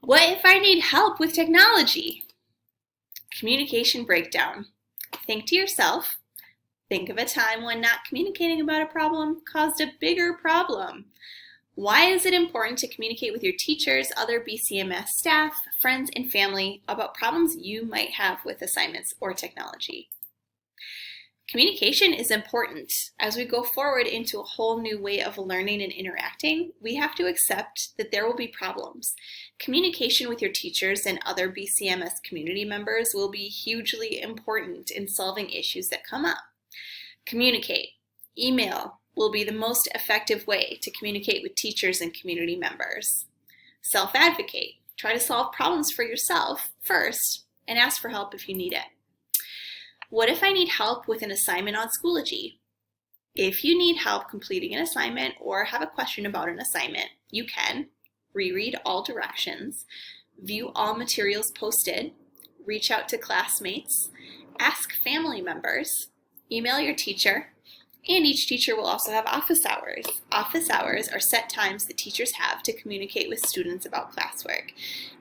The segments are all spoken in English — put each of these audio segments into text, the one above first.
What if I need help with technology? Communication breakdown. Think to yourself, think of a time when not communicating about a problem caused a bigger problem. Why is it important to communicate with your teachers, other BCMS staff, friends, and family about problems you might have with assignments or technology? Communication is important. As we go forward into a whole new way of learning and interacting, we have to accept that there will be problems. Communication with your teachers and other BCMS community members will be hugely important in solving issues that come up. Communicate. Email will be the most effective way to communicate with teachers and community members. Self-advocate. Try to solve problems for yourself first and ask for help if you need it. What if I need help with an assignment on Schoology? If you need help completing an assignment or have a question about an assignment, you can reread all directions, view all materials posted, reach out to classmates, ask family members, email your teacher, and each teacher will also have office hours. Office hours are set times that teachers have to communicate with students about classwork.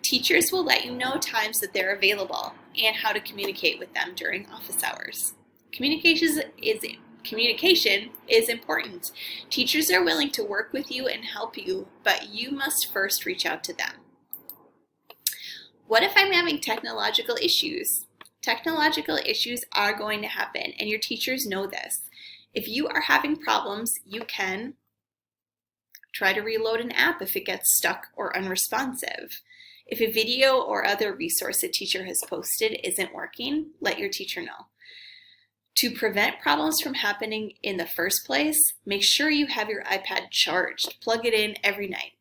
Teachers will let you know times that they're available and how to communicate with them during office hours. Communication is important. Teachers are willing to work with you and help you, but you must first reach out to them. What if I'm having technological issues? Technological issues are going to happen, and your teachers know this. If you are having problems, you can try to reload an app if it gets stuck or unresponsive. If a video or other resource a teacher has posted isn't working, let your teacher know. To prevent problems from happening in the first place, make sure you have your iPad charged. Plug it in every night.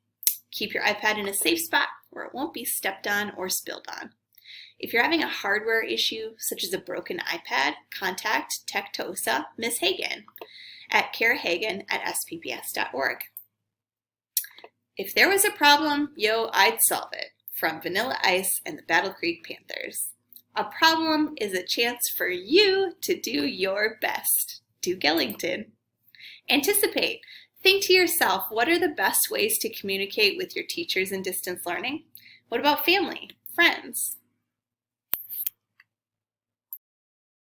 Keep your iPad in a safe spot where it won't be stepped on or spilled on. If you're having a hardware issue, such as a broken iPad, contact Tech-TOSA Ms. Hagen at karahagen@spps.org. If there was a problem, I'd solve it. From Vanilla Ice and the Battle Creek Panthers. A problem is a chance for you to do your best. Duke Ellington. Anticipate. Think to yourself, what are the best ways to communicate with your teachers in distance learning? What about family, friends?